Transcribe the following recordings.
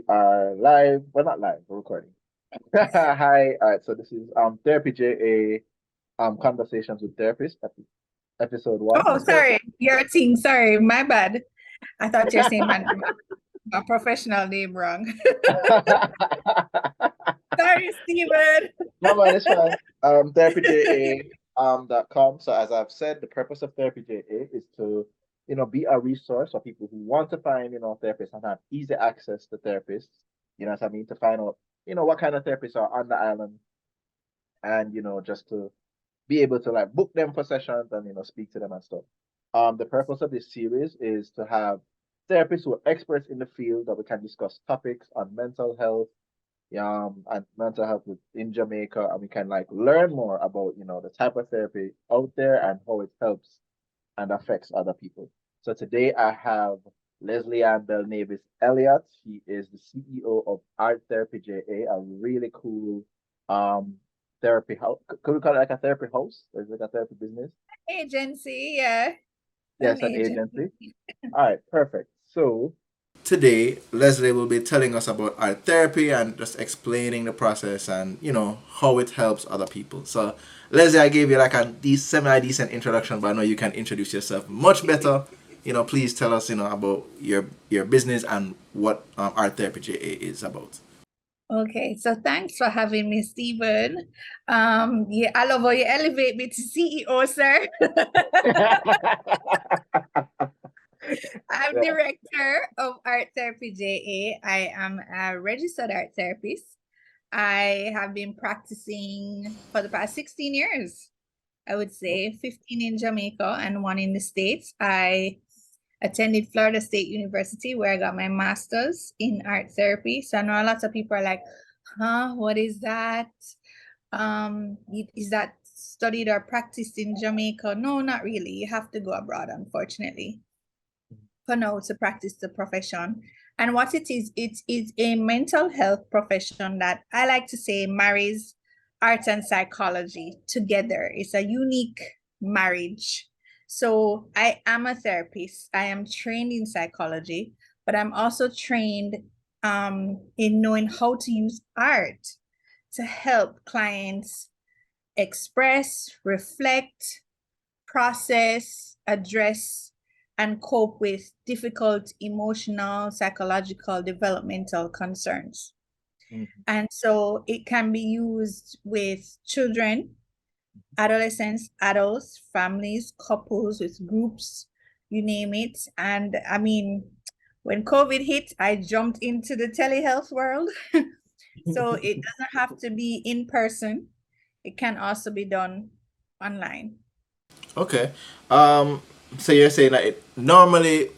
We are live. Well, not live, we're recording. Hi. All right. So this is Therapy JA Conversations with Therapists, episode one. Oh, sorry, your team. Sorry, my bad. I thought you were saying my professional name wrong. Sorry, Stephen. No man, it's fine. TherapyJA .com. So as I've said, the purpose of Therapy JA is to, be a resource for people who want to find, therapists and have easy access to therapists. You know what I mean? To find out, what kind of therapists are on the island and, just to be able to like book them for sessions and speak to them and stuff. The purpose of this series is to have therapists who are experts in the field that we can discuss topics on mental health, and mental health in Jamaica, and we can like learn more about the type of therapy out there and how it helps and affects other people. So today I have Lesli Ann Belnavis Elliot. She is the CEO of Art Therapy JA, a really cool um therapy house. Could we call it like a therapy house? Or is it like a therapy business? Agency, yeah. Yes, An an agency. agency. All right, perfect. So today, Leslie will be telling us about art therapy and just explaining the process and how it helps other people. So, Leslie, I gave you like a semi-decent introduction, but I know you can introduce yourself much better. Please tell us about your business and what art therapy JA is about. Okay, so thanks for having me, Stephen. Yeah, I love how you elevate me to CEO, sir. I'm Yeah. director of Art Therapy JA. I am a registered art therapist. I have been practicing for the past 16 years. I would say 15 in Jamaica and one in the States. I attended Florida State University where I got my master's in art therapy. So I know a lot of people are like, huh, what is that? Is that studied or practiced in Jamaica? No, not really. You have to go abroad, unfortunately, for now to practice the profession. And what it is a mental health profession that I like to say marries art and psychology together. It's a unique marriage. So I am a therapist. I am trained in psychology, but I'm also trained in knowing how to use art to help clients express, reflect, process, address, and cope with difficult emotional, psychological, developmental concerns. Mhm. And so it can be used with children, adolescents, adults, families, couples, with groups, you name it. And I mean, when COVID hit, I jumped into the telehealth world. So it doesn't have to be in person. It can also be done online. Okay. So you're saying that normally,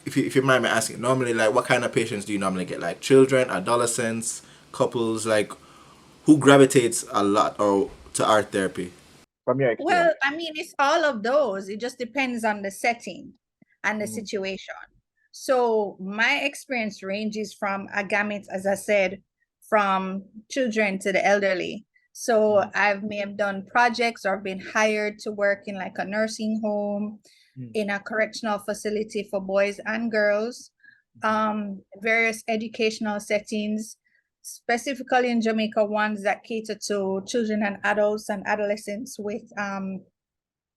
if you mind me asking, normally like what kind of patients do you normally get? Like children, adolescents, couples, like who gravitates a lot or to art therapy? From your experience. Well, I mean, it's all of those. It just depends on the setting and the Mhm. situation. So my experience ranges from a gamut, as I said, from children to the elderly. So Mhm. I've may have done projects or been hired to work in like a nursing home, Mhm. in a correctional facility for boys and girls, various educational settings, specifically in Jamaica, ones that cater to children and adults and adolescents with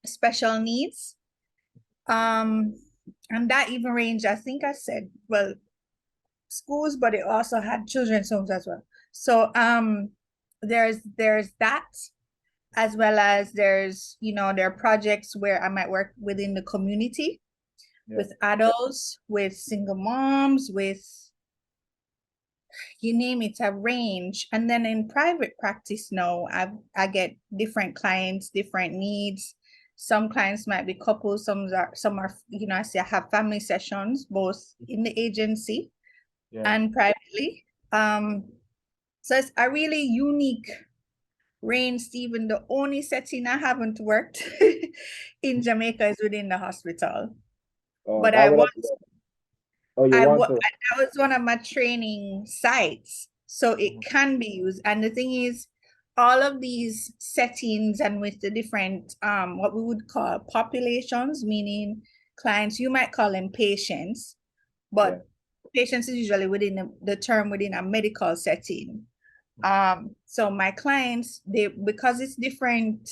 special needs. Um, and that even range, I think I said, well, schools, but it also had children's homes as well. So there's that, as well as there are projects where I might work within the community Yeah. with adults, with single moms, with you name it, a range. And then in private practice now, I get different clients, different needs. Some clients might be couples, some are, I say I have family sessions, both in the agency Yeah. and privately. Um, so it's a really unique range, Stephen. The only setting I haven't worked in Jamaica is within the hospital. Oh, But that I would want have. Oh, you want to? that was one of my training sites, so it Mhm. can be used. And the thing is, all of these settings and with the different what we would call populations, meaning clients, you might call them patients, Yeah. but patients is usually within the term within a medical setting. So my clients, because it's different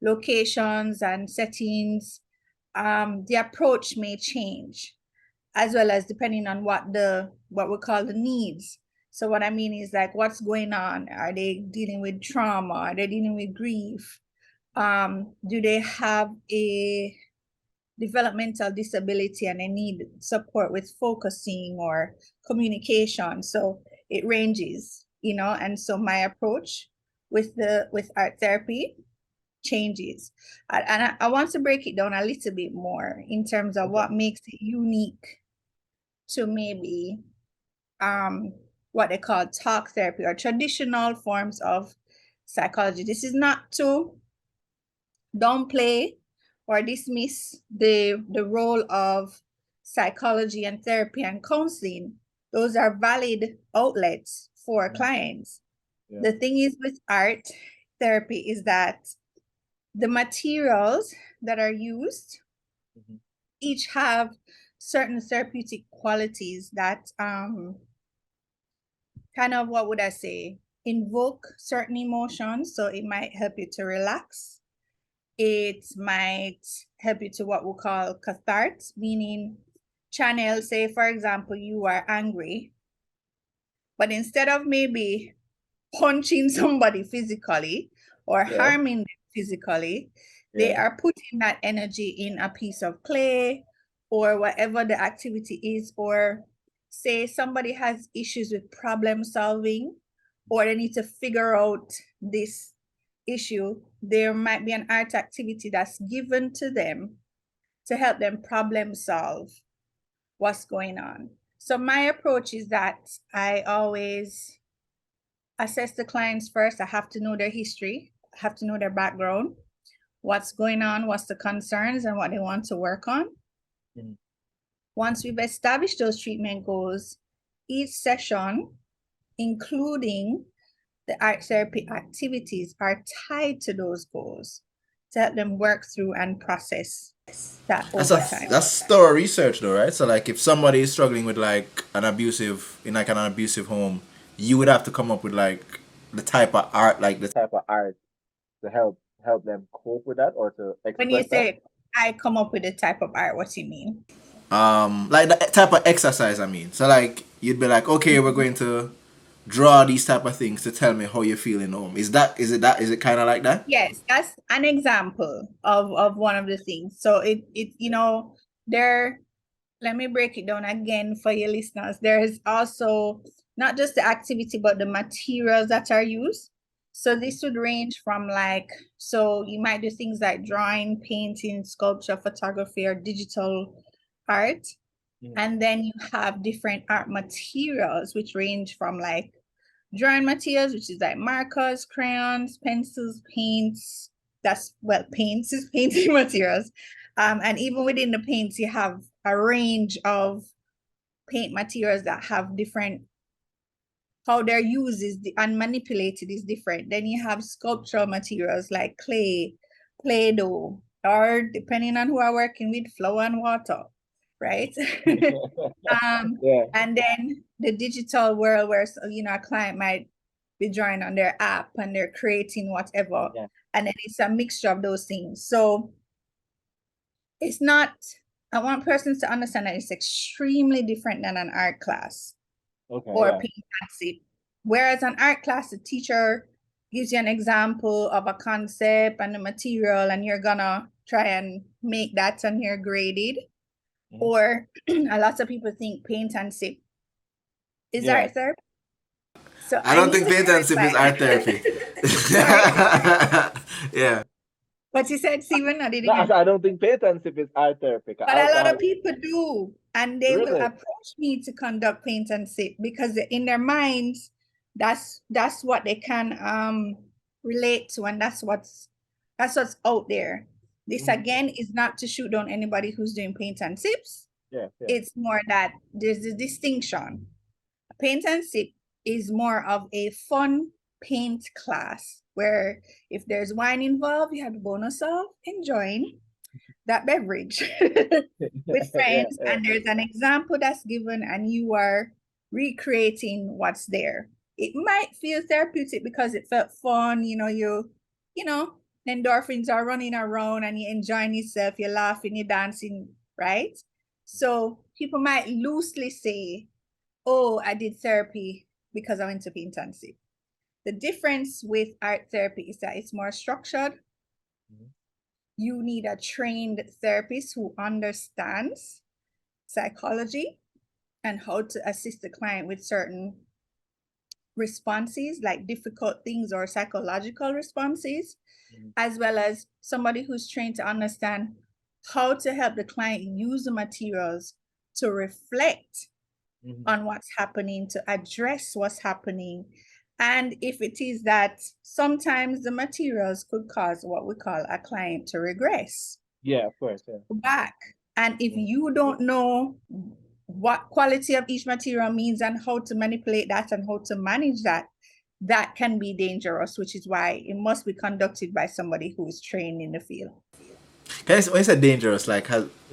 locations and settings, the approach may change, as well as depending on what we call the needs. So what I mean is like, what's going on? Are they dealing with trauma? Are they dealing with grief? Do they have a developmental disability and they need support with focusing or communication? So it ranges, and so my approach with art therapy changes. And I want to break it down a little bit more in terms of what makes it unique to maybe what they call talk therapy or traditional forms of psychology. This is not to downplay or dismiss the role of psychology and therapy and counseling. Those are valid outlets for clients. The thing is with art therapy is that the materials that are used each have certain therapeutic qualities that kind of, what would I say, invoke certain emotions. So it might help you to relax. It might help you to what we call catharsis, meaning channel, say, for example, you are angry, but instead of maybe punching somebody physically or harming them physically, they are putting that energy in a piece of clay or whatever the activity is. Or say somebody has issues with problem solving, or they need to figure out this issue, there might be an art activity that's given to them to help them problem solve what's going on. So my approach is that I always assess the clients first. I have to know their history, I have to know their background, what's going on, what's the concerns, and what they want to work on. Once we've established those treatment goals, each session, including the art therapy activities, are tied to those goals to help them work through and process that over time. That's thorough research though, right? So like if somebody is struggling with like an abusive home, you would have to come up with like the type of art to help them cope with that or to express When you that. say I come up with a type of art, what do you mean? Like the type of exercise, I mean. So like you'd be like, okay, we're going to draw these type of things to tell me how you're feeling home. Is it kind of like that? Yes, that's an example of one of the things. So it there, let me break it down again for your listeners. There is also not just the activity, but the materials that are used. So this would range from so you might do things like drawing, painting, sculpture, photography, or digital art. And then you have different art materials, which range from drawing materials, which is like markers, crayons, pencils, paints. Paints is painting materials. And even within the paints, you have a range of paint materials that have different, how they're used and manipulated is different. Then you have sculptural materials like clay, Play-Doh, or depending on who are working with, flour and water, right? And then the digital world where a client might be drawing on their app and they're creating whatever. And then it's a mixture of those things. So it's not, I want persons to understand that it's extremely different than an art class or paint and sip. Whereas an art class, the teacher gives you an example of a concept and the material, and you're gonna try and make that and you're graded. Or a lot of people think paint and sip is art therapy. So I don't think paint and sip is art therapy. Yeah. What you said, Steven? I don't think paint and sip is art therapy. But a lot of people do, and they will approach me to conduct paint and sip because in their minds, that's what they can relate to, and that's what's out there. This again is not to shoot down anybody who's doing paint and sips. It's more that there's a distinction. Paint and sip is more of a fun paint class where if there's wine involved, you have the bonus of enjoying. that beverage with friends, and there's an example that's given and you are recreating what's there. It might feel therapeutic because it felt fun, you know, endorphins are running around and you're enjoying yourself, you're laughing, you're dancing, right? So people might loosely say, oh, I did therapy because I went to be intensive. The difference with art therapy is that it's more structured. You need a trained therapist who understands psychology and how to assist the client with certain responses, like difficult things or psychological responses, as well as somebody who's trained to understand how to help the client use the materials to reflect on what's happening, to address what's happening. And if it is that sometimes the materials could cause what we call a client to regress. Yeah, of course. Yeah. Back. And if you don't know what quality of each material means and how to manipulate that and how to manage that, that can be dangerous, which is why it must be conducted by somebody who is trained in the field. When you say dangerous, like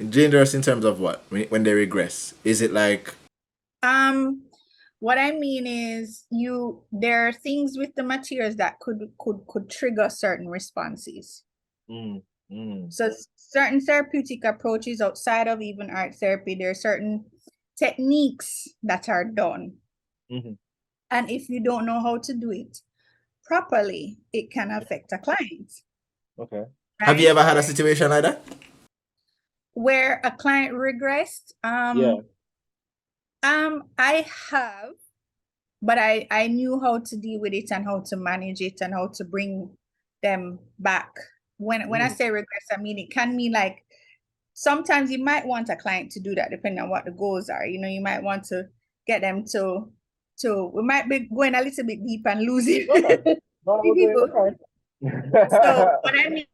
dangerous in terms of what? When they regress, is it like? What I mean is there are things with the materials that could trigger certain responses. So certain therapeutic approaches outside of even art therapy, there are certain techniques that are done. And if you don't know how to do it properly, it can affect a client. Okay. Right? Have you ever had a situation like that? Where a client regressed? I have, but I knew how to deal with it and how to manage it and how to bring them back. When I say regress, I mean it can mean like sometimes you might want a client to do that depending on what the goals are. You might want to get them to we might be going a little bit deep and losing people. So what I mean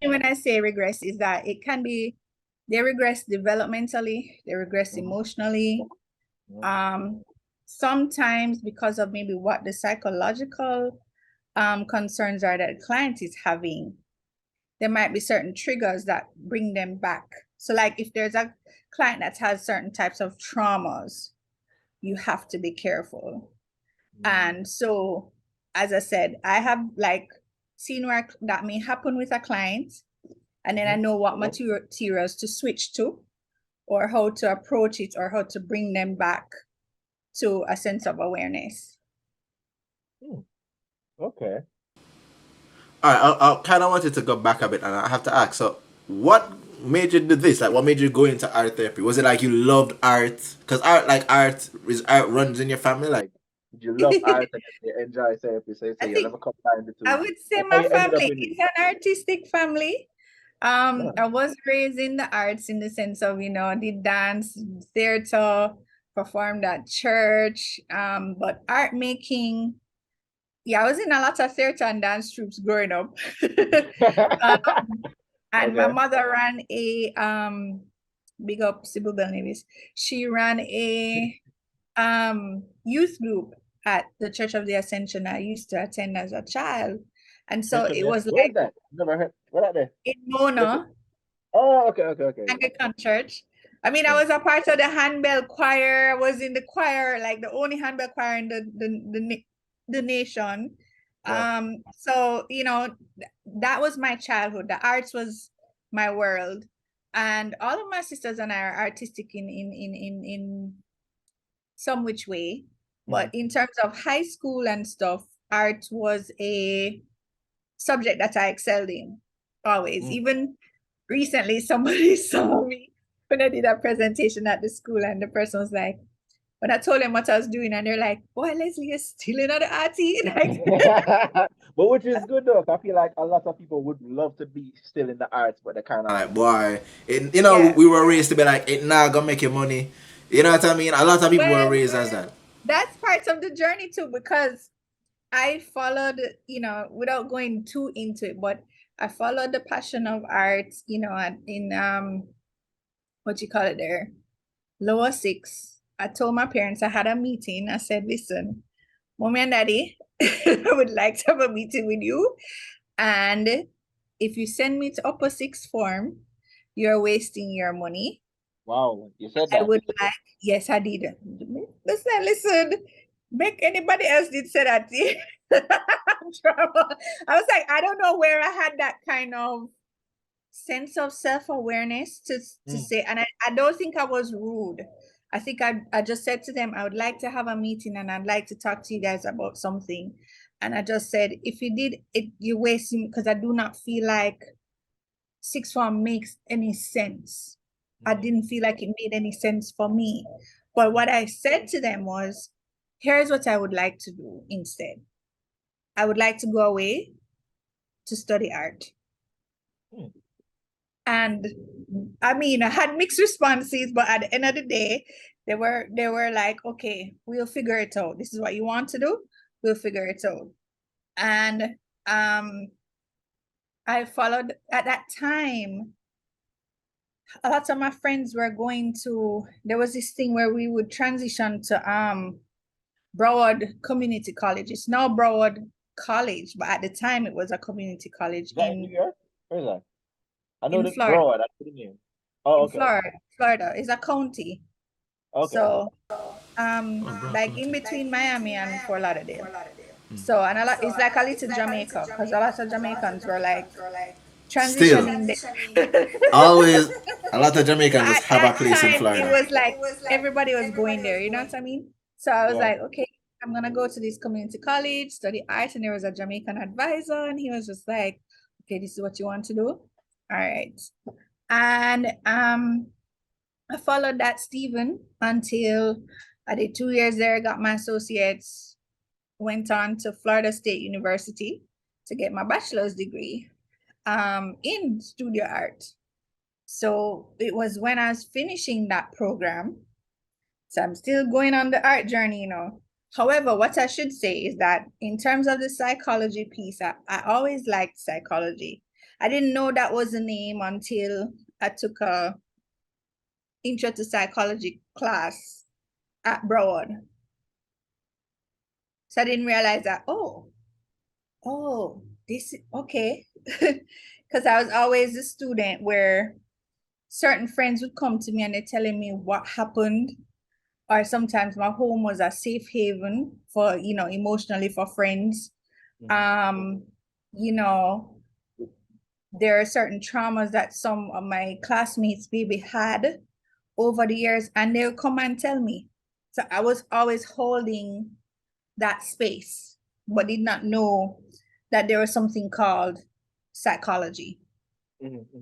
when I say regress is that it can be they regress developmentally, they regress emotionally. Sometimes because of maybe what the psychological concerns are that the client is having, there might be certain triggers that bring them back. So like if there's a client that has certain types of traumas, you have to be careful. And so, as I said, I have like seen where that may happen with a client, and then I know what materials to switch to, or how to approach it, or how to bring them back to a sense of awareness. Okay. All right, I kind of wanted to go back a bit, and I have to ask. So, what made you do this? Like, what made you go into art therapy? Was it like you loved art? Because art runs in your family. Like, did you love art and you enjoy therapy? So you never combined the two. I would say my family is an artistic family. I was raised in the arts in the sense of, did dance, theater, performed at church, but art making, I was in a lot of theater and dance troupes growing up. And my mother ran a, big up Lesli Ann Belnavis, she ran a youth group at the Church of the Ascension I used to attend as a child. And so it was like that. Never heard. What are they? In Mona. Oh, okay. Anglican church. I mean, I was a part of the handbell choir. I was in the choir, like the only handbell choir in the nation. So that was my childhood. The arts was my world, and all of my sisters and I are artistic in some which way. But in terms of high school and stuff, art was a subject that I excelled in always. Even recently, somebody saw me when I did a presentation at the school, and the person was like, when I told them what I was doing, and they're like, boy, Leslie, you're still another arty. But which is good though. I feel like a lot of people would love to be still in the arts, but they're kind of like, boy, we were raised to be like, it now gonna make you money. You know what I mean? A lot of people were raised as that. That's part of the journey too, because I followed, without going too into it, but I followed the passion of art, in what you call it there, lower 6. I told my parents I had a meeting. I said, listen, Mommy and Daddy, I would like to have a meeting with you. And if you send me to upper 6th form, you're wasting your money. Wow, you said I that. would like, yes, I did. Listen, make anybody else did say that. Drama. I was like, I don't know where I had that kind of sense of self-awareness to say, and I don't think I was rude. I think I just said to them, I would like to have a meeting and I'd like to talk to you guys about something. And I just said, if you did it, you're wasting, because I do not feel like sixth form makes any sense. I didn't feel like it made any sense for me. But what I said to them was, here's what I would like to do instead. I would like to go away to study art. And I mean, I had mixed responses, but at the end of the day, they were like, okay, we'll figure it out. This is what you want to do. We'll figure it out. And I followed at that time. A lot of my friends were going to, there was this thing where we would transition to Broward Community College. It's now Broward College, but at the time it was a community college Is that in New York? Where is that? I know in the Florida. broad. I couldn't name. Oh, In okay. Florida is a county. Okay. So like in between Miami and Fort Lauderdale. So and a lot, it's like a little Jamaica, because a lot of Jamaicans were like Still, transitioning there. always a lot of Jamaicans just At have a that place in time, it Florida. was like everybody was going there, you know what I mean? So I was Yeah. like, okay, I'm gonna go to this community college, study art, and there was a Jamaican advisor, and he was just like, okay, this is what you want to do. All right. And I followed that, Stephen, until I did 2 years there, got my associates, went on to Florida State University to get my bachelor's degree in studio art. So it was when I was finishing that program. So I'm still going on the art journey, you know. However, what I should say is that in terms of the psychology piece, I always liked psychology. I didn't know that was the name until I took a intro to psychology class at Broward. So I didn't realize that, oh, this, okay. Because I was always a student where certain friends would come to me and they're telling me what happened, or sometimes my home was a safe haven for, you know, emotionally for friends. You know, there are certain traumas that some of my classmates maybe had over the years, and they'll come and tell me. So I was always holding that space, but did not know that there was something called psychology,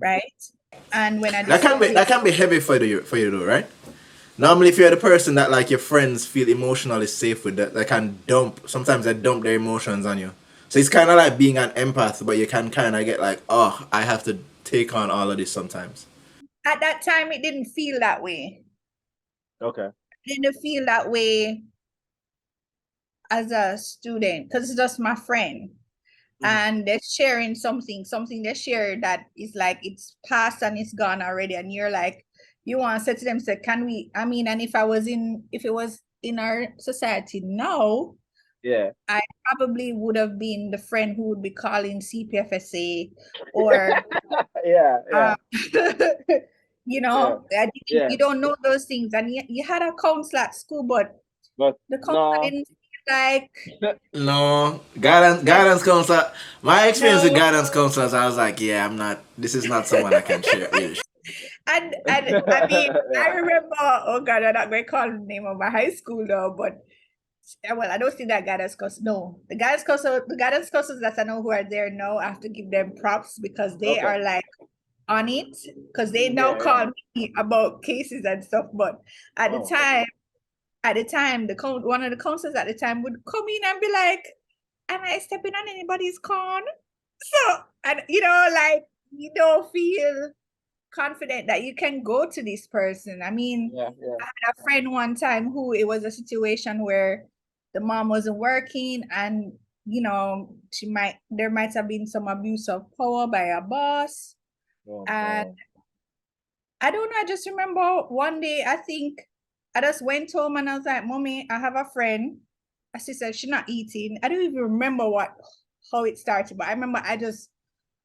right? And when I decided, That can be heavy for you though, right? Normally, if you're the person that like your friends feel emotionally safe with, that they can dump. Sometimes they dump their emotions on you. So it's kind of like being an empath, but you can kind of get like, oh, I have to take on all of this sometimes. at that time, it didn't feel that way. Okay. It didn't feel that way as a student, because it's just my friend. And they're sharing something they share that is like it's past and it's gone already, and you're like, you want to say to them, say, can we, I mean, and if it was in our society now, Yeah. I probably would have been the friend who would be calling CPFSA or Yeah. Yeah. you know, Yeah. you don't know those things, and you had a counselor at school, but But the counselor no. didn't feel like, No, guidance counselor. My experience with no. guidance counselors, I was like, yeah, I'm not. This is not someone I can share with. And I mean, I Yeah. remember, oh God, I'm not going to call the name of my high school though, but well, I don't see that guidance course. No, the guidance courses that I know who are there now, I have to give them props because they Okay. are like on it, because they now Yeah. call me about cases and stuff. But at the Oh. time, one of the counselors at the time would come in and be like, "Am I stepping on anybody's corn?" So, and you know, like you don't feel confident that you can go to this person. I mean, Yeah. I had a friend one time who, it was a situation where the mom wasn't working, and you know, there might have been some abuse of power by a boss. Oh, And no. I don't know, I just remember one day, I think I just went home and I was like, Mommy, I have a friend. I said she's not eating. I don't even remember how it started, but I remember I just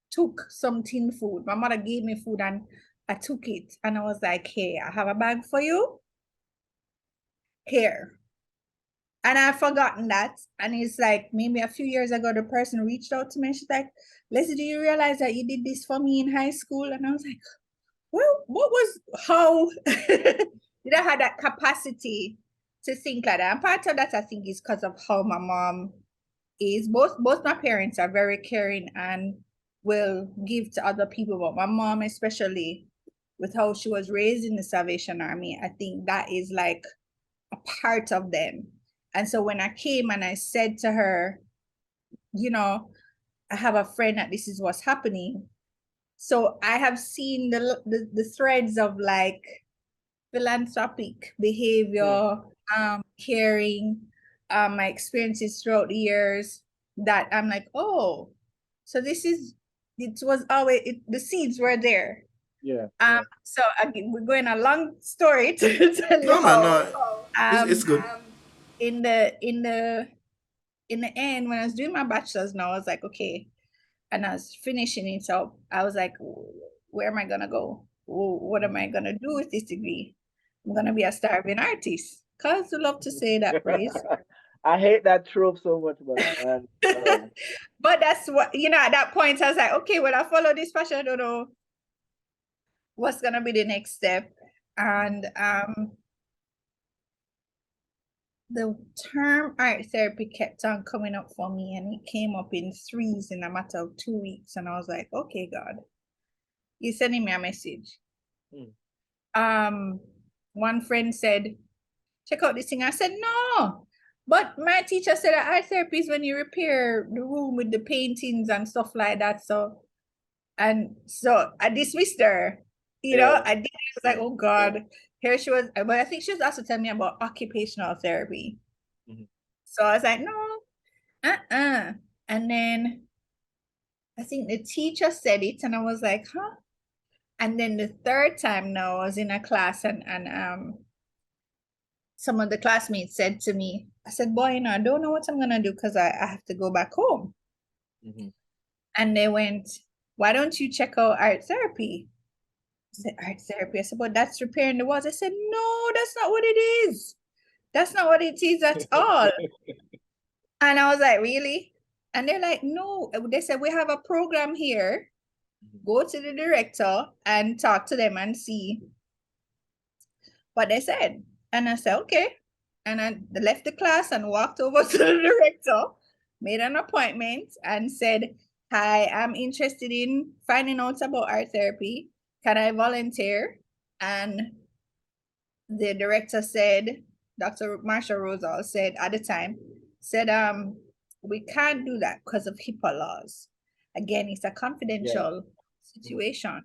took some tin food. My mother gave me food, and I took it and I was like, hey, I have a bag for you. Here. And I've forgotten that. And it's like maybe a few years ago, the person reached out to me and she's like, Leslie, do you realize that you did this for me in high school? And I was like, well, how did I have that capacity to think like that? And part of that, I think, is because of how my mom is. Both my parents are very caring and will give to other people, but my mom, especially with how she was raised in the Salvation Army, I think that is like a part of them. And so when I came and I said to her, you know, I have a friend that this is what's happening. So I have seen the threads of like philanthropic behavior, caring, my experiences throughout the years that I'm like, oh, so it was always, the seeds were there. Yeah. So again, we're going a long story to tell you No, man, no. It's good. in the end, when I was doing my bachelor's now, I was like, okay, and I was finishing it. So I was like, where am I gonna go? What am I gonna do with this degree? I'm gonna be a starving artist. Cause I love to say that phrase. I hate that trope so much, man. But that's what, at that point I was like, okay, well, I follow this passion. I don't know what's gonna be the next step. And the term art therapy kept on coming up for me, and it came up in threes in a matter of 2 weeks. And I was like, okay, God, you're sending me a message. One friend said, check out this thing. I said, no, but my teacher said that art therapy is when you repair the room with the paintings and stuff like that. So I dismissed her. I was like, oh God, here she was. But I think she was also telling me about occupational therapy. So I was like, no, And then I think the teacher said it, and I was like, huh? And then the third time now, I was in a class, and some of the classmates said to me, I said, boy, I don't know what I'm gonna do because I have to go back home. And they went, why don't you check out art therapy? I said, art therapy? I said, but that's repairing the walls. I said, no, that's not what it is. That's not what it is at all. And I was like, really? And they're like, no. They said, we have a program here. Go to the director and talk to them and see what they said. And I said, okay. And I left the class and walked over to the director, made an appointment, and said, hi, I'm interested in finding out about art therapy. Can I volunteer? And the director said, Dr. Marsha Rosal said at the time, we can't do that because of HIPAA laws. Again, it's a confidential situation.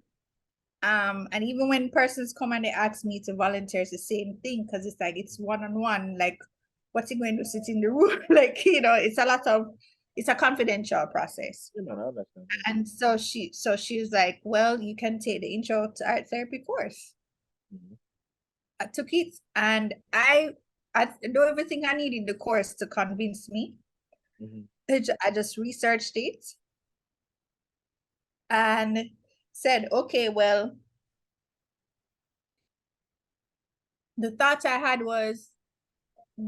And even when persons come and they ask me to volunteer, it's the same thing, because it's like, it's one-on-one, like, what's he going to sit in the room? Like, it's a confidential process. And so she's like, well, you can take the intro to art therapy course. I took it, and I do everything I needed the course to convince me. I just researched it and said, okay, well, the thought I had was,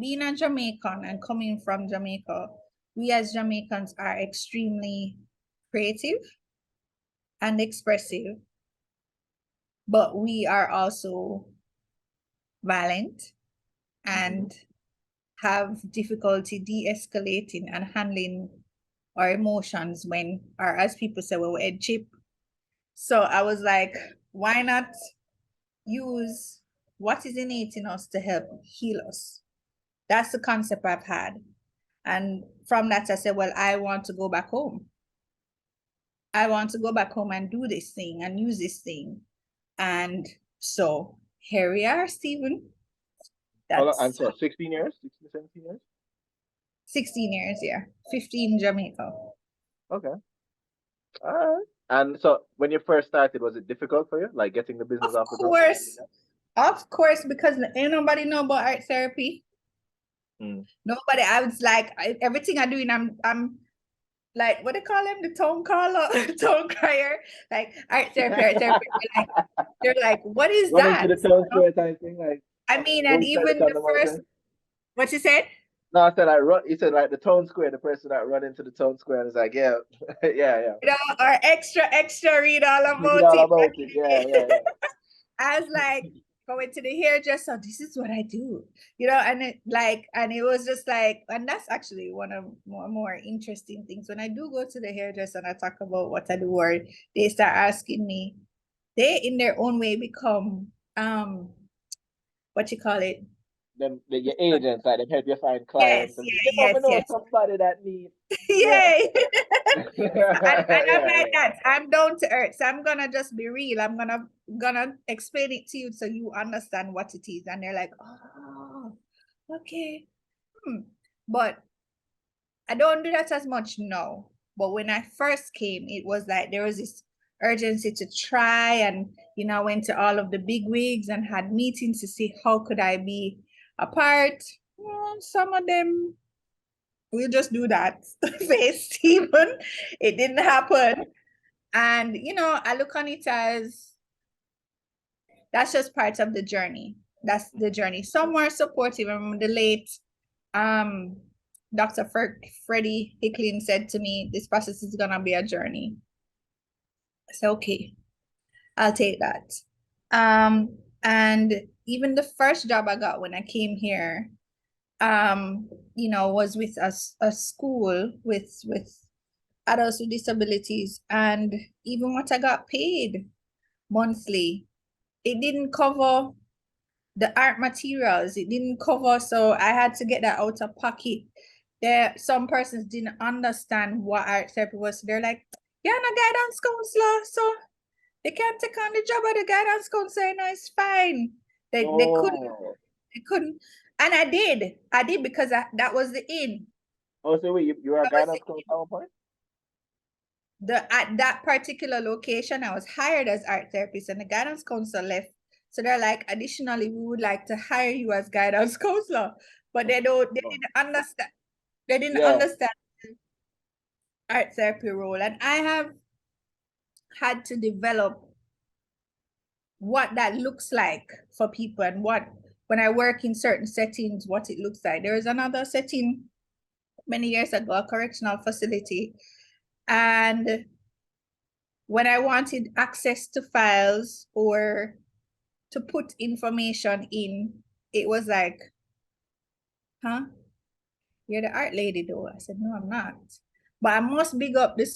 being a Jamaican and coming from Jamaica, we as Jamaicans are extremely creative and expressive, but we are also violent and have difficulty de-escalating and handling our emotions when, or as people say, we're head chip. So I was like, why not use what is innate in us to help heal us? That's the concept I've had. And from that, I said, well, I want to go back home. I want to go back home and do this thing and use this thing. And so here we are, Stephen. That's 16 years, 16, 17 years? 16 years, yeah. 15 in Jamaica. Okay. All right. And so when you first started, was it difficult for you? Like getting the business off the ground? Of course, because ain't nobody know about art therapy. Nobody. I was like, everything I do, I'm like what they call them, the tone caller, tone crier, like art therapy, art therapy. They're like, what is Running to that? the town square type thing, like I mean, and don't tell even it on the the first, mountain. what you said? No, I said I run. You said like the town square, the person that run into the town square and is like, yeah, yeah. You know, or extra read all Read about all it about back in it. the Yeah, day. yeah, I was like going to the hairdresser, this is what I do, you know, and it was just like, and that's actually one of more interesting things. When I do go to the hairdresser and I talk about what I do, or they start asking me, they in their own way become what you call it? your agents, like them help you find clients Yes, and say, you yeah, never yes, know yes. somebody that needs. Yeah. Yay. And I'm Yeah, like that. I'm down to earth. So I'm gonna just be real. I'm gonna explain it to you so you understand what it is. And they're like, oh, okay. But I don't do that as much now. But when I first came, it was like there was this urgency to try, and I went to all of the big wigs and had meetings to see how could I be a part. Well, some of them we'll just do that. Face Stephen. It didn't happen. And I look on it as that's just part of the journey. That's the journey. Some were supportive. I remember the late um Dr. Freddie Hicklin said to me, this process is gonna be a journey. I said, okay, I'll take that. And even the first job I got when I came here, was with a school with adults with disabilities, and even what I got paid monthly, it didn't cover the art materials. It didn't cover, so I had to get that out of pocket. There, some persons didn't understand what art therapy was. They're like, "Yeah, no guidance counselor, so they can't take on the job of the guidance counselor. No, it's fine." They couldn't, Oh. and I did because that was the in. Oh, so wait, you were a That was guidance the coach at one point? at that particular location. I was hired as art therapist, and the guidance counselor left. So they're like, additionally, we would like to hire you as guidance counselor, but they Oh. didn't understand. They didn't Yeah. understand art therapy role, and I have had to develop what that looks like for people, and what when I work in certain settings, what it looks like. There is another setting many years ago, a correctional facility, and when I wanted access to files or to put information in, it was like, huh? You're the art lady though. I said, no, I'm not. But I must big up the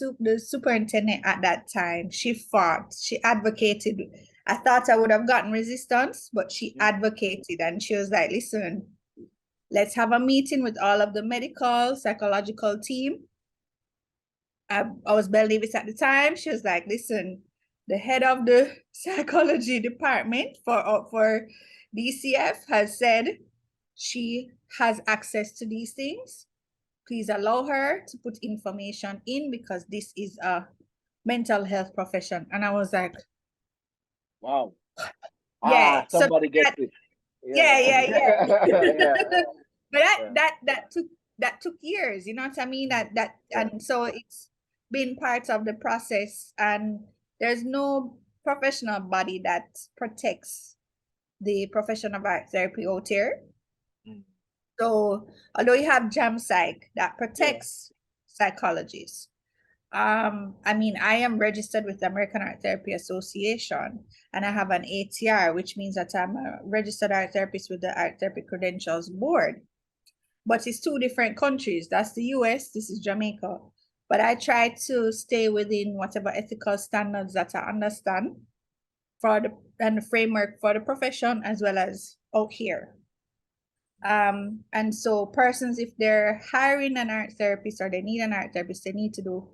superintendent at that time. She fought, she advocated. I thought I would have gotten resistance, but she advocated, and she was like, listen, let's have a meeting with all of the medical, psychological team. I was Belnavis at the time. She was like, listen, the head of the psychology department for DCF has said she has access to these things. Please allow her to put information in, because this is a mental health profession. And I was like, Wow. yeah. So Somebody gets that, it. yeah, Yeah. yeah, yeah. Yeah. But Yeah. that took years, you know what I mean? That Yeah. and so it's been part of the process, and there's no professional body that protects the profession of art therapy out here. Mm. So although you have Jam Psych that Yeah. protects psychologists, I mean, I am registered with the American Art Therapy Association, and I have an ATR, which means that I'm a registered art therapist with the Art Therapy Credentials Board. But it's two different countries. That's the US, this is Jamaica. But I try to stay within whatever ethical standards that I understand for the framework for the profession, as well as out here. And so persons, if they're hiring an art therapist or they need an art therapist, they need to do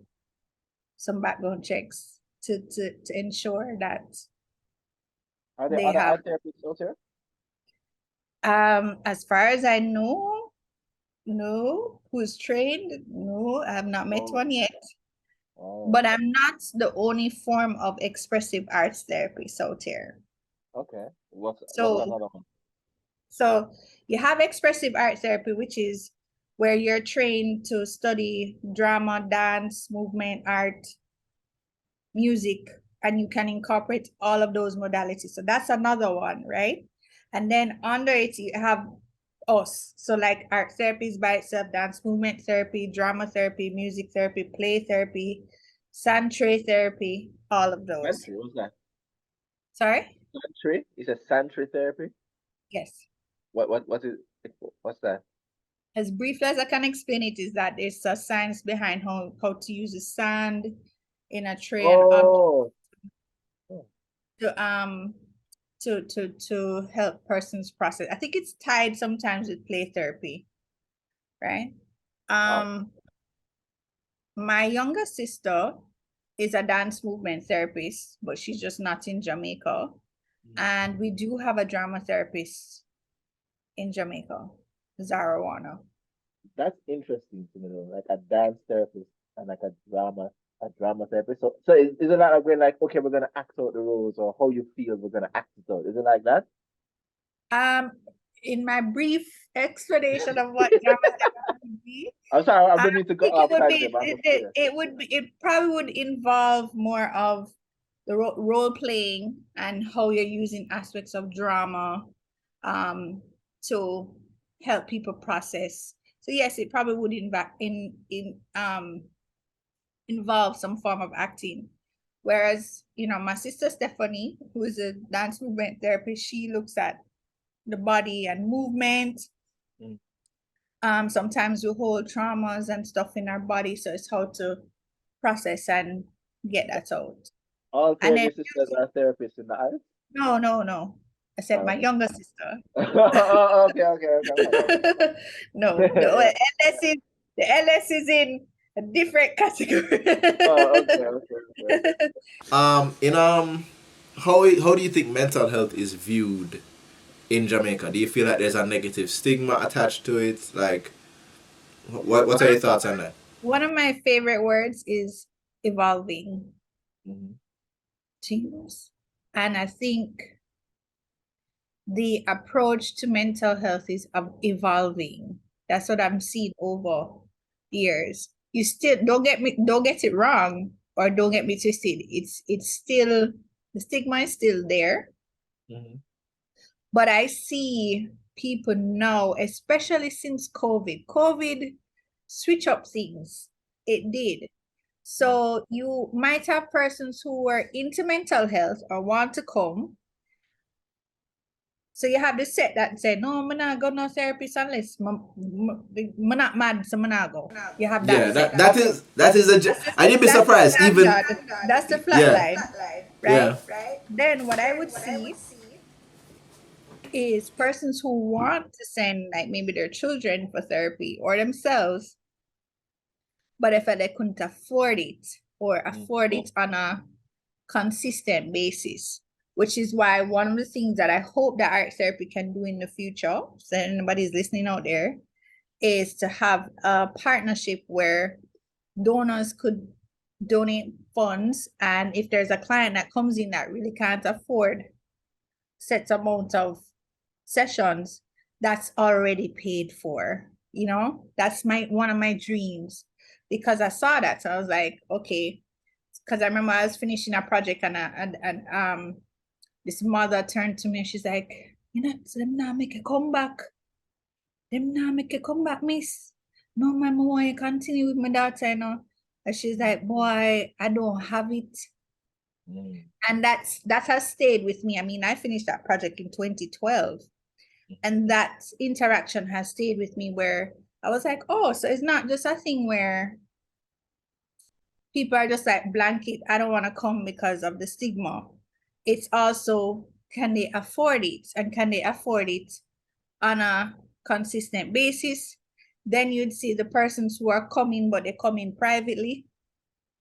some background checks to ensure that Are there they other have art therapists out there? as far as I know, no. Who's trained? No, I have not met Oh. one yet. Oh. But I'm not the only form of expressive arts therapist out here. Okay. What's So another one? so you have expressive art therapy, which is where you're trained to study drama, dance, movement, art, music, and you can incorporate all of those modalities. So that's another one, right? And then under it, you have us. So like art therapy is by itself, dance movement therapy, drama therapy, music therapy, play therapy, Santre therapy, all of those. Santry, what's that? Sorry? Santry? Is a Santry therapy? Yes. What is what's that? As briefly as I can explain it, is that there's a science behind how to use the sand in a tray and object Oh, oh, to help persons process. I think it's tied sometimes with play therapy, right? wow. My younger sister is a dance movement therapist, but she's just not in Jamaica. And we do have a drama therapist in Jamaica, Zara Warner. That's interesting to me though. Like a dance therapist and like a drama therapist. So is it like we're like, okay, we're gonna act out the roles or how you feel we're gonna act it out? Is it like that? Um, in my brief explanation of what drama therapy would be, I'm sorry, I I don't mean to go think it off would tangent, be but I'm just curious. it probably would involve more of the role playing and how you're using aspects of drama to help people process. So yes, it probably would involve some form of acting. Whereas, my sister Stephanie, who is a dance movement therapist, she looks at the body and movement. Mm. Sometimes we hold traumas and stuff in our body, so it's how to process and get that out. All three And of then your sisters are therapists in the house? no. I said my Oh. younger sister. Oh, okay. I'm like, No, the LS is in a different category. oh, okay. In how do you think mental health is viewed in Jamaica? Do you feel like there's a negative stigma attached to it? Like, what are your thoughts on that? One of my favorite words is evolving Mhm. to use. And I think the approach to mental health is evolving. That's what I'm seeing over years. You still don't get it wrong, or don't get me twisted. It's still, the stigma is still there, Mhm. but I see people now, especially since COVID switch up things. It did. So you might have persons who were into mental health or want to come. So you have the set that say, no, I'm not go no therapist unless I'm not mad, so I'm not go. You have Yeah, that set. that is I didn't be That's the surprised. Even standard. That's the flat yeah, line, right? yeah. Then what I would see is persons who want to send like maybe their children for therapy or themselves, but if they couldn't afford it or afford it on a consistent basis, which is why one of the things that I hope that art therapy can do in the future, so anybody's listening out there, is to have a partnership where donors could donate funds, and if there's a client that comes in that really can't afford set amount of sessions, that's already paid for. That's one of my dreams, because I saw that, so I was like, okay. Because I remember I was finishing a project, and this mother turned to me and she's like, so them now make a comeback. Them now make a comeback, miss. No, mama, I want to continue with my daughter, And she's like, boy, I don't have it. And that has stayed with me. I mean, I finished that project in 2012. And that interaction has stayed with me, where I was like, oh, so it's not just a thing where people are just like blanket, I don't want to come because of the stigma. It's also, can they afford it? And can they afford it on a consistent basis? Then you'd see the persons who are coming, but they come in privately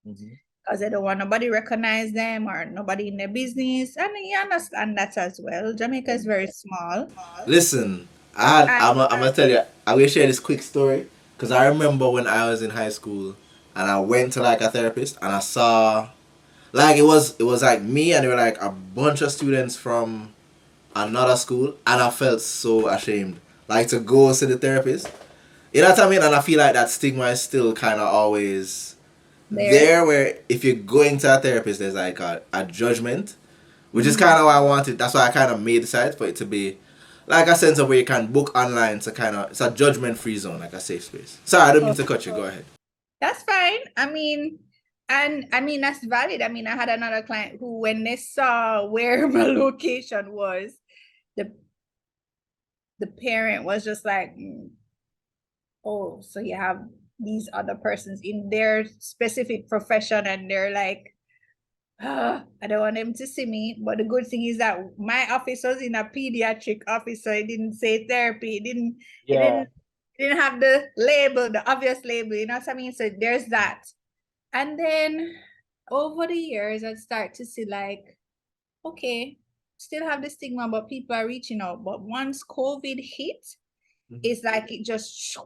because they don't want nobody recognize them or nobody in their business. And you understand that as well. Jamaica is very small. Listen, And I'm gonna tell you. I will share this quick story because I remember when I was in high school and I went to like a therapist and I saw like it was like me and there were like a bunch of students from another school and I felt so ashamed like to go see the therapist. You know what I mean? And I feel like that stigma is still kind of always there, where if you're going to a therapist, there's like a judgment, which is kind of why I wanted. That's why I kind of made the site for it to be like a sense of where you can book online. To kind of, it's a judgment free zone, like a safe space. Sorry, I didn't mean to cut you. Go ahead. That's fine. I mean, and I mean, that's valid. I mean, I had another client who, when they saw where my location was, the parent was just like, oh, so you have these other persons in their specific profession, and they're like, I don't want them to see me. But the good thing is that my office was in a pediatric office, so it didn't say therapy. It didn't have the label, the obvious label, you know what I mean? So there's that. And then over the years, I start to see like, okay, still have the stigma, but people are reaching out. But once COVID hit, it's like it just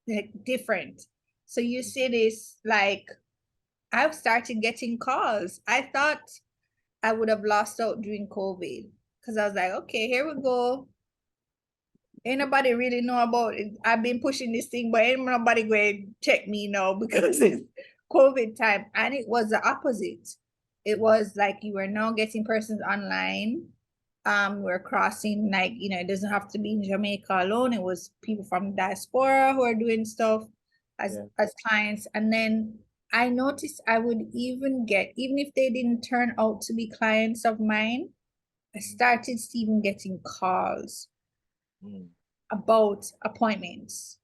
like different. So you see this, like, I've started getting calls. I thought I would have lost out during COVID because I was like, okay, here we go. Ain't nobody really know about it. I've been pushing this thing, but ain't nobody going to check me now because it's COVID time. And it was the opposite. It was like you were now getting persons online. We're crossing, like, you know, it doesn't have to be in Jamaica alone. It was people from diaspora who are doing stuff as clients. And then I noticed I would even get, even if they didn't turn out to be clients of mine, I started even getting calls about appointments.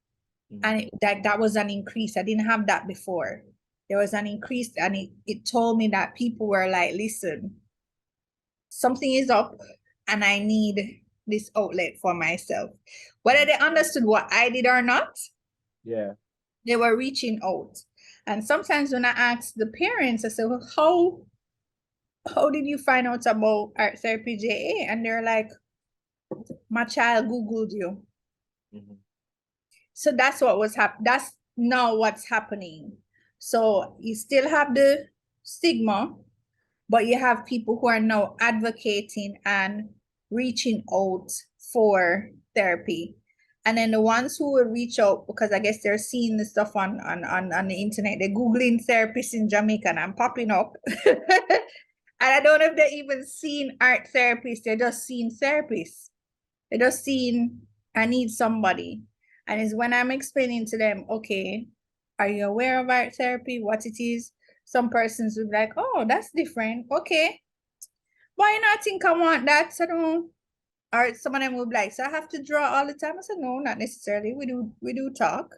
And that was an increase. I didn't have that before. There was an increase, and it told me that people were like, listen, something is up and I need this outlet for myself. Whether they understood what I did or not, they were reaching out. And sometimes when I ask the parents, I say, well, how did you find out about Art Therapy JA? And they're like, my child Googled you. So that's what was happening. That's now what's happening. So you still have the stigma, but you have people who are now advocating and reaching out for therapy. And then the ones who will reach out, because I guess they're seeing the stuff on the internet, they're Googling therapists in Jamaica and I'm popping up. And I don't know if they're even seeing art therapists, they're just seeing therapists. They're just seeing, I need somebody. And it's when I'm explaining to them, okay, are you aware of art therapy, what it is? Some persons would be like, oh, that's different. Okay. Why not think I want that? So don't. Or some of them will be like, so I have to draw all the time. I said, no, not necessarily. We do talk.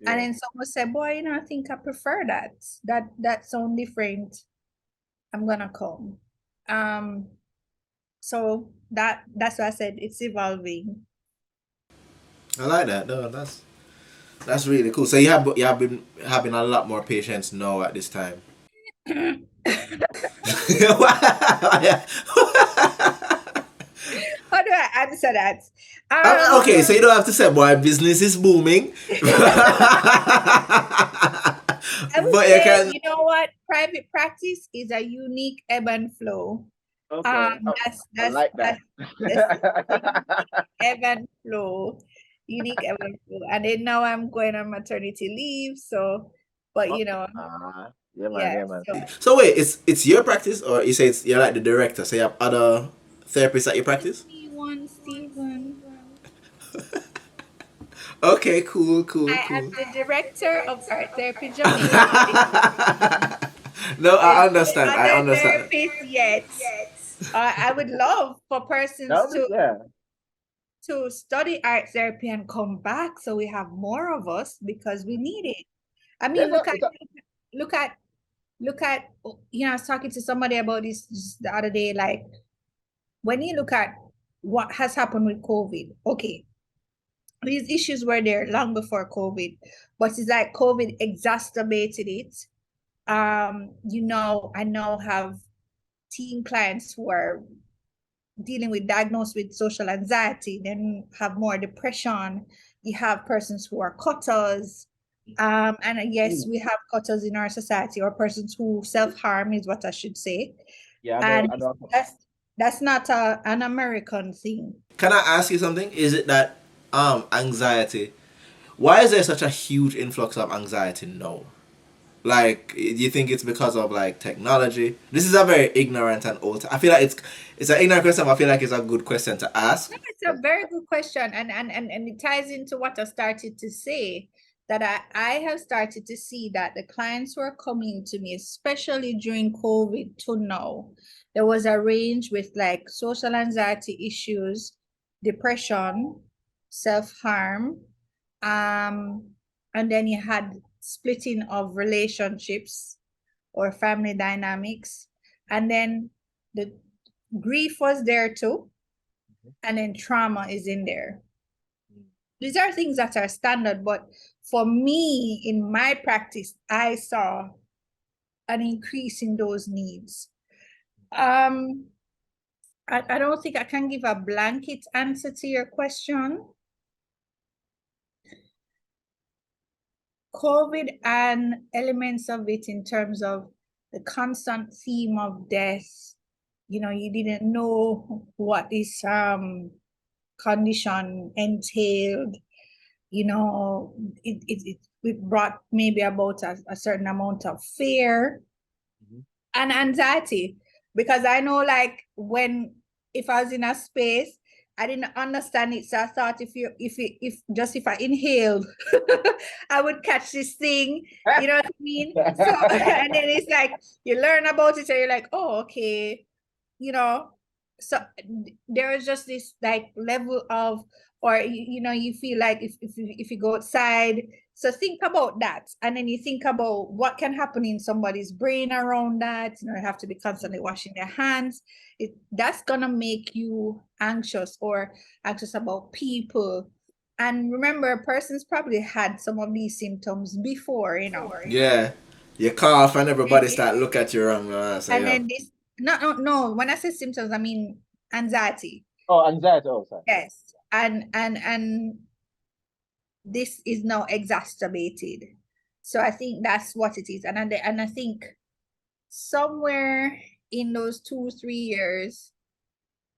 And then someone said, boy, you know, I think I prefer that. That sound different. I'm gonna come. So that's why I said it's evolving. I like that. No, that's really cool. So you have been having a lot more patients now at this time. How do I answer that? Okay, so you don't have to say, boy, business is booming. I would say, you know what? Private practice is a unique ebb and flow. Okay. I like that. Ebb and flow. Unique ebb and flow. And then now I'm going on maternity leave. So, but you know. Yeah, man. So wait, it's your practice, or you say you're like the director, so you have other therapists at your practice? Stephen. Okay, cool. I am the director of Art Therapy Jamaica. No, I understand. Therapist yet. I would love for persons to study art therapy and come back, so we have more of us because we need it. I mean, look at. You know, I was talking to somebody about this the other day. Like, when you look at what has happened with COVID, okay, these issues were there long before COVID, but it's like COVID exacerbated it. You know, I now have teen clients who are dealing with diagnosed with social anxiety, then have more depression. You have persons who are cutters. And yes, we have cutters in our society, or persons who self-harm is what I should say. Yeah, I know. That's not an American thing. Can I ask you something? Is it that anxiety, Why is there such a huge influx of anxiety now? Like, do you think it's because of like technology? This is a very ignorant and old. I feel like it's an ignorant question, but I feel like it's a good question to ask. No, it's a very good question, and it ties into what I started to say, that I have started to see that the clients who are coming to me, especially during COVID to now, there was a range with like social anxiety issues, depression, self-harm, and then you had splitting of relationships or family dynamics, and then the grief was there too, and then trauma is in there. These are things that are standard, but for me, in my practice, I saw an increase in those needs. I don't think I can give a blanket answer to your question. COVID and elements of it in terms of the constant theme of death, you didn't know what this condition entailed, it brought maybe about a certain amount of fear and anxiety, because I know, like, if I was in a space, I didn't understand it, so I thought if I inhaled I would catch this thing, you know what I mean? So and then it's like you learn about it and you're like, oh, okay, so there is just this like level of, or you feel like if you go outside, so think about that, and then you think about what can happen in somebody's brain around that. You have to be constantly washing their hands. That's gonna make you anxious, or anxious about people. And remember, a person's probably had some of these symptoms before. Yeah, you cough and everybody start look at you wrong. And then this, no, when I say symptoms, I mean anxiety. Oh, anxiety. Oh, sorry. Yes. And this is now exacerbated. So I think that's what it is. And I think somewhere in those 2-3 years,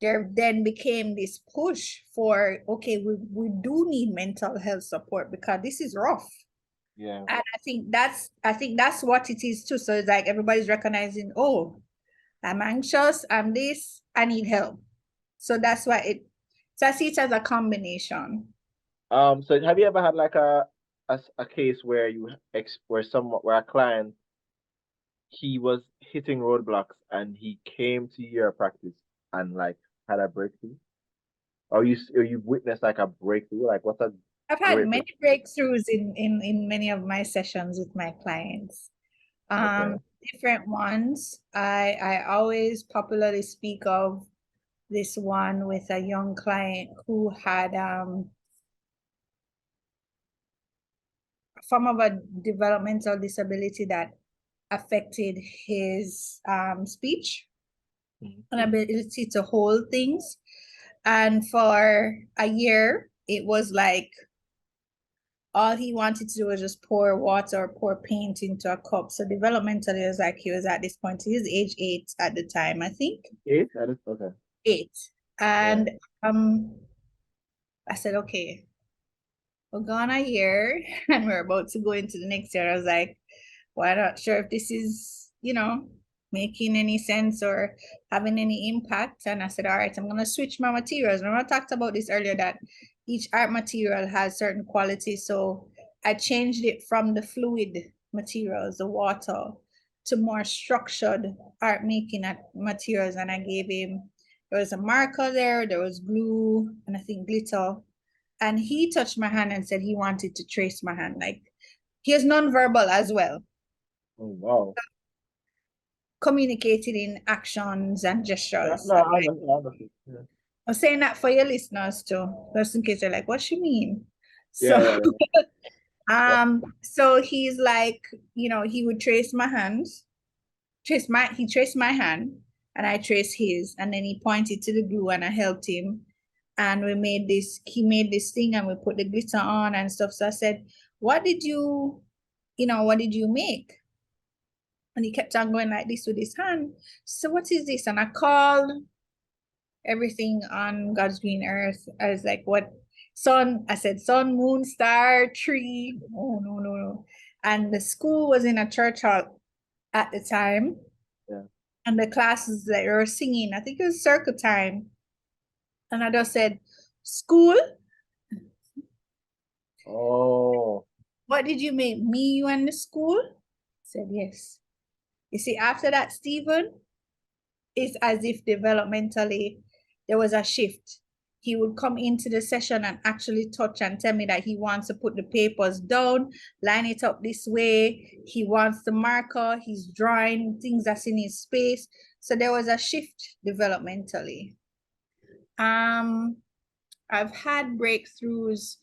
there then became this push for, okay, we do need mental health support because this is rough. Yeah. And I think that's what it is too. So it's like everybody's recognizing, oh, I'm anxious, I'm this, I need help. So that's why so I see it as a combination. So have you ever had like a case where where a client, he was hitting roadblocks and he came to your practice and like had a breakthrough? Or you've witnessed like a breakthrough? Like what's a I've had great many breakthroughs in many of my sessions with my clients. Okay. Different ones. I always popularly speak of this one with a young client who had form of a developmental disability that affected his speech and ability to hold things. And for a year, it was like all he wanted to do was just pour water or pour paint into a cup. So developmentally, it was like he was at this point, he was age 8 at the time, I think. 8? That is okay. 8. And I said, okay, we're gone a year and we're about to go into the next year. I was like, well, I'm not sure if this is, making any sense or having any impact. And I said, all right, I'm going to switch my materials. Remember I talked about this earlier, that each art material has certain qualities. So I changed it from the fluid materials, the water, to more structured art making materials. And I gave him, there was a marker there was glue, and I think glitter. And he touched my hand and said he wanted to trace my hand. Like, he is nonverbal as well. Oh wow. Communicated in actions and gestures. No, I understand. Yeah. I'm saying that for your listeners too, just in case they're like, what she mean? Yeah, So yeah. so he's like, he would trace my hands, he traced my hand and I traced his, and then he pointed to the glue and I helped him. And he made this thing and we put the glitter on and stuff. So I said, what did you make? And he kept on going like this with his hand. So what is this? And I called everything on God's green earth. I was like, what? sun, I said sun, moon, star, tree. Oh, no, no, no. And the school was in a church hall at the time. Yeah. And the classes that were singing, I think it was circle time. And I just said, school, Oh. what did you make? Me, you, and the school? I said, yes. You see, after that, Stephen, it's as if developmentally there was a shift. He would come into the session and actually touch and tell me that he wants to put the papers down, line it up this way. He wants the marker, he's drawing things that's in his space. So there was a shift developmentally. I've had breakthroughs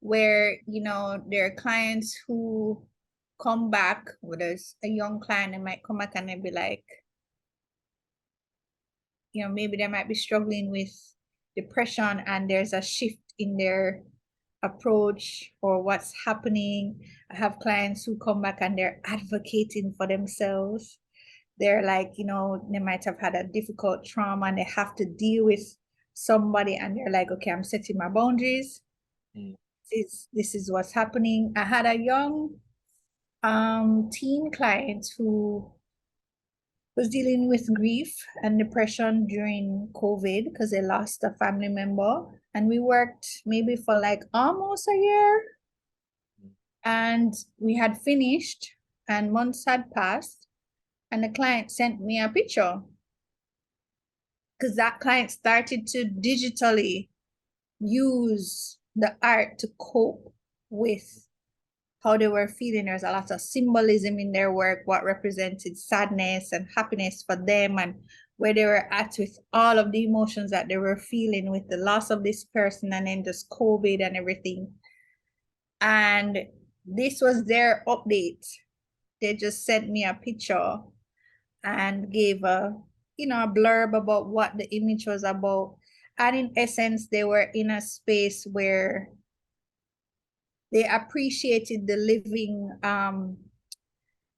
where, you know, there are clients who come back, whether it's a young client, they might come back and they'll be like, you know, maybe they might be struggling with depression and there's a shift in their approach or what's happening. I have clients who come back and they're advocating for themselves. They're like, you know, they might have had a difficult trauma and they have to deal with somebody and they're like, okay, I'm setting my boundaries. Mm. This is what's happening. I had a young teen client who was dealing with grief and depression during COVID because they lost a family member. And we worked maybe for like almost a year. And we had finished and months had passed. And the client sent me a picture because that client started to digitally use the art to cope with how they were feeling. There's a lot of symbolism in their work, what represented sadness and happiness for them, and where they were at with all of the emotions that they were feeling with the loss of this person and then just COVID and everything. And this was their update. They just sent me a picture and gave a, you know, a blurb about what the image was about. And in essence, they were in a space where they appreciated the living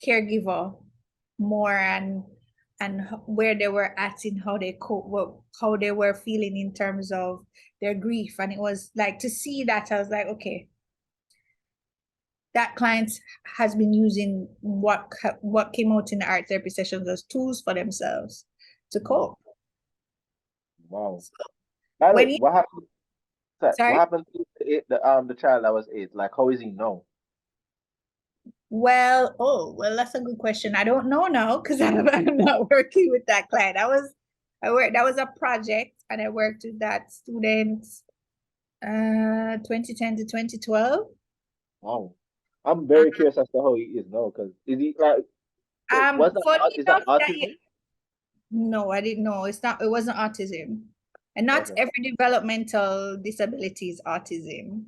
caregiver more and where they were at in how they cope, how they were feeling in terms of their grief. And it was like to see that, I was like, okay, that client has been using what came out in the art therapy sessions as tools for themselves to cope. Wow. When you, What happened? What sorry? happened to the child that was 8? Like, how is he now? Well, oh, well, that's a good question. I don't know now because I'm not working with that client. That was a project and I worked with that student 2010 to 2012. Wow. I'm very curious as to how he is now, because is he like Funny is that enough that autism? no, I didn't know. It wasn't autism. And not Okay. every developmental disability is autism.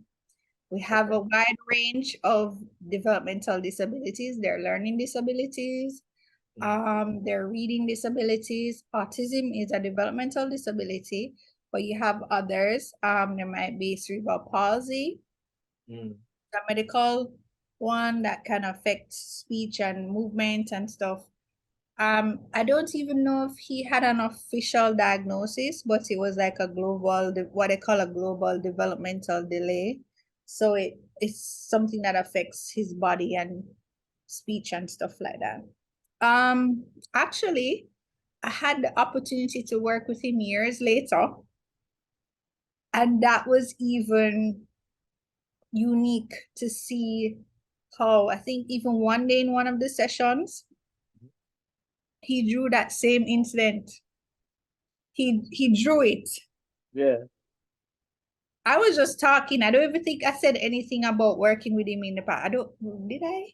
We have Okay. a wide range of developmental disabilities. There are learning disabilities, there are reading disabilities. Autism is a developmental disability, but you have others. There might be cerebral palsy, Mm. a medical one that can affect speech and movement and stuff. I don't even know if he had an official diagnosis, but it was like a global, what they call a global developmental delay. So it's something that affects his body and speech and stuff like that. Actually, I had the opportunity to work with him years later, and that was even unique to see how I think even one day in one of the sessions, he drew that same incident. He drew it. Yeah. I was just talking. I don't even think I said anything about working with him in the past. Did I?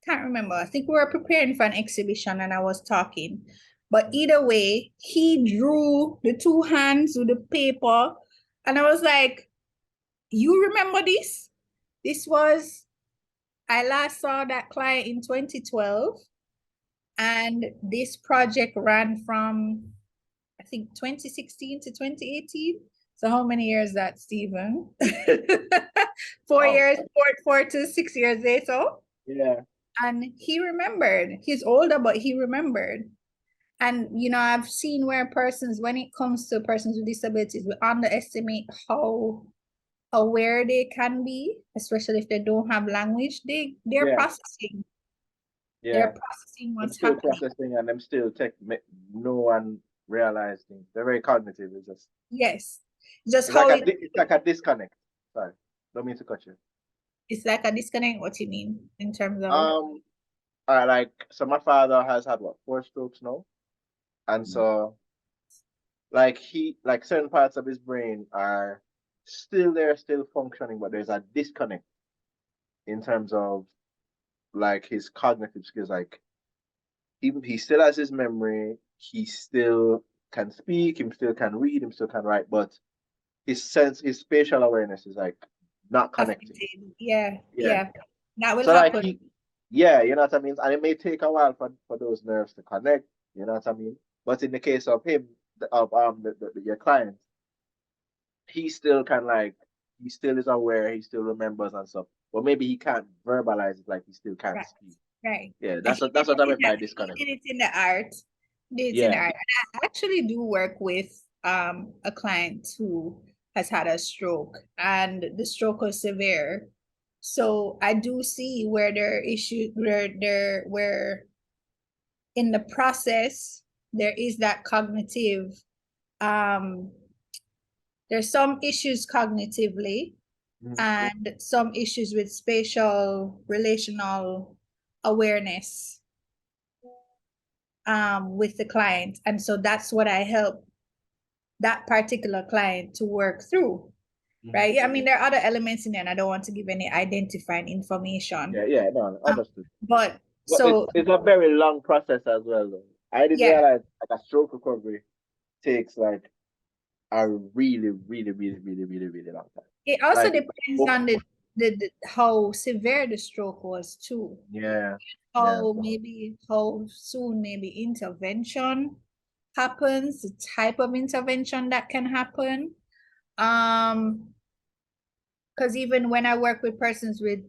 Can't remember. I think we were preparing for an exhibition and I was talking. But either way, he drew the two hands with the paper. And I was like, you remember this? I last saw that client in 2012. And this project ran from, I think, 2016 to 2018. So how many years that, Stephen? 4 years, 4 to 6 years later. Yeah. And he remembered. He's older, but he remembered. And, you know, I've seen where persons, when it comes to persons with disabilities, we underestimate how aware they can be, especially if they don't have language, they're Yeah, processing. They're yeah. processing I'm what's still happening. processing and I'm still no one realize things. They're very cognitive. It's just Yes. Just it's like how it it's like a disconnect. Sorry, don't mean to cut you. it's like a disconnect. What you mean in terms of Um, like so my father has had what 4 strokes now, and so like like certain parts of his brain are still there, still functioning, but there's a disconnect in terms of like his cognitive skills. Like he still has his memory, he still can speak, he still can read, he still can write, but his spatial awareness is like not connecting. affected. Yeah, Yeah. yeah. That will So like happen. yeah, you know what I mean? And it may take a while for those nerves to connect, you know what I mean? But in the case of him, your client, he still can like he still is aware, he still remembers and stuff. But maybe he can't verbalize it like he still can't Right, speak. right. Yeah, And that's what I meant by disconnect. he did it in the art. Did it in Yeah. art. And I actually do work with a client who has had a stroke and the stroke was severe. So I do see where there are issues where in the process there is that cognitive um there's some issues cognitively Mhm. and some issues with spatial relational awareness with the client. And so that's what I help that particular client to work through. Mhm. Right. Yeah, I mean, there are other elements in there, and I don't want to give any identifying information. Yeah, yeah, no, understood. But But so it's a very long process as well, though. I didn't yeah, realize like a stroke recovery takes like a really long time. it also Like, depends oh, on the how severe the stroke was too. yeah, yeah. How soon maybe intervention happens, the type of intervention that can happen. Um, because even when I work with persons with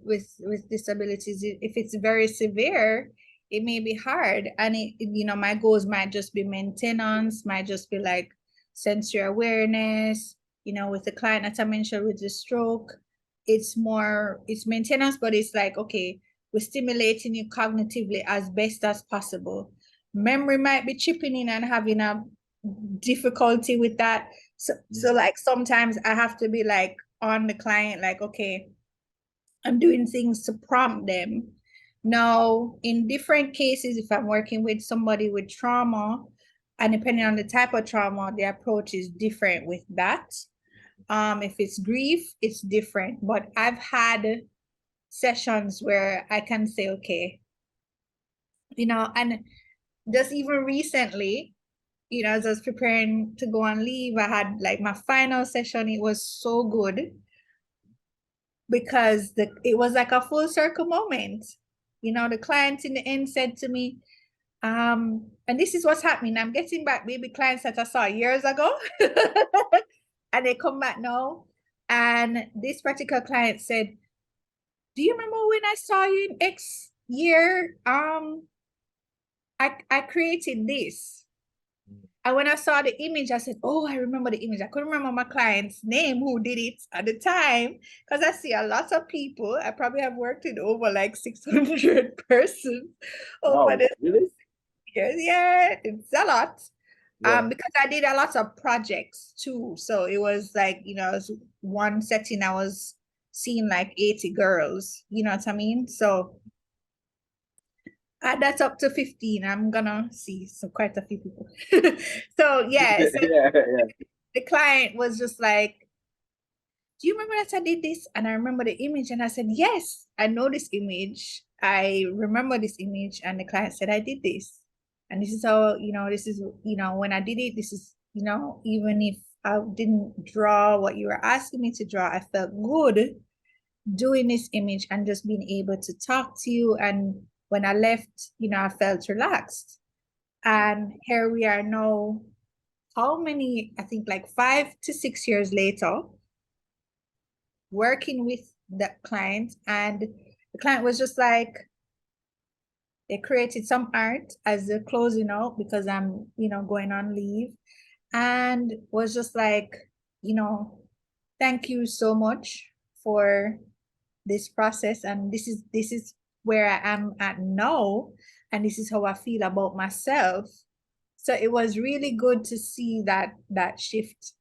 disabilities, if it's very severe, it may be hard. And my goals might just be maintenance, might just be like sensory awareness, with the client that I mentioned with the stroke, it's maintenance, but it's like, okay, we're stimulating you cognitively as best as possible. Memory might be chipping in and having a difficulty with that. So like sometimes I have to be like on the client, like, okay, I'm doing things to prompt them. Now, in different cases, if I'm working with somebody with trauma, and depending on the type of trauma, the approach is different with that. If it's grief, it's different. But I've had sessions where I can say, okay, and just even recently, as I was preparing to go on leave, I had like my final session. It was so good because it was like a full circle moment. The client in the end said to me, and this is what's happening. I'm getting back maybe clients that I saw years ago, and they come back now. And this particular client said, "Do you remember when I saw you in X year? I created this." And when I saw the image, I said, "Oh, I remember the image." I couldn't remember my client's name who did it at the time because I see a lot of people. I probably have worked with over like 600 persons over Wow, the really? years. Yeah, it's a lot. Yeah. Because I did a lot of projects too. So it was like, it was one setting I was seeing like 80 girls, you know what I mean? So that's up to 15. I'm gonna see so quite a few people. So yeah, so Yeah, yeah. the client was just like, "Do you remember that I did this?" And I remember the image, and I said, "Yes, I know this image. I remember this image." And the client said, "I did this, and this is how this is when I did it. This is even if I didn't draw what you were asking me to draw, I felt good doing this image and just being able to talk to you. And when I left, I felt relaxed. And here we are now, how many, I think like 5 to 6 years later, working with the client. And the client was just like, they created some art as they're closing out because I'm, going on leave. And was just like, you know, thank you so much for this process, and this is where I am at now, and this is how I feel about myself. So it was really good to see that shift,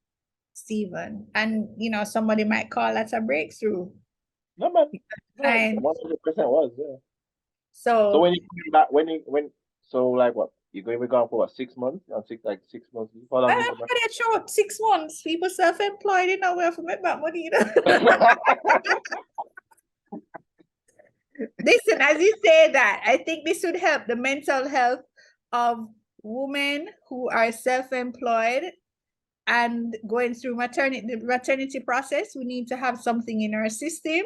Stephen. And somebody might call that a breakthrough. No, man. No, And 100% was, yeah. So so when you come back, so like what? You're going to be gone for what, 6 months? On 6 months? How long you I'm go back? gonna show 6 months. People self-employed, where to make that money, Listen, as you say that, I think this would help the mental health of women who are self-employed and going through the maternity process. We need to have something in our system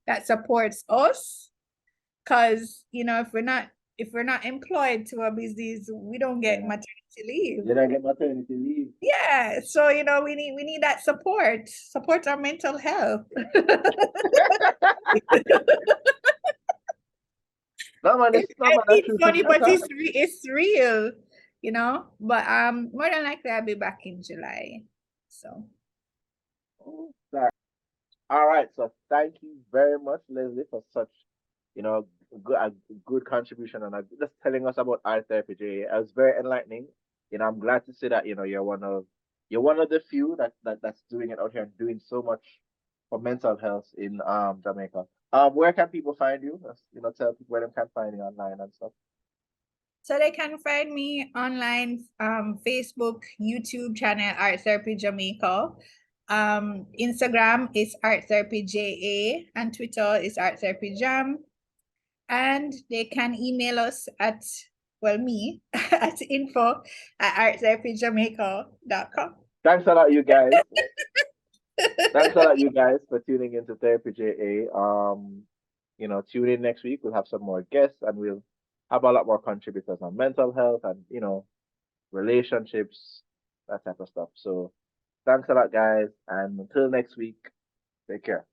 that supports us, because if we're not employed to a business, we don't get Yeah. maternity leave. You don't get maternity leave. Yeah, so we need that support our mental health. No, man, It's, no, man, that's it's true for funny, sure, but huh? it's real, But more than likely I'll be back in July. So Oh, sorry. All right, so thank you very much, Leslie, for such, you know, a good contribution and just telling us about art therapy. Jay. It was very enlightening. I'm glad to see that you're one of the few that's doing it out here and doing so much for mental health in Jamaica. Where can people find you? Tell people where they can find you online and stuff. so they can find me online, Facebook, YouTube channel Art Therapy Jamaica. Instagram is Art Therapy JA, and Twitter is Art Therapy Jam. And they can email us at, well, me at info@arttherapyjamaica.com. Thanks a lot, you guys. Thanks a lot, you guys, for tuning into Therapy JA. Tune in next week. We'll have some more guests and we'll have a lot more contributors on mental health and, relationships, that type of stuff. So thanks a lot, guys. And until next week, take care.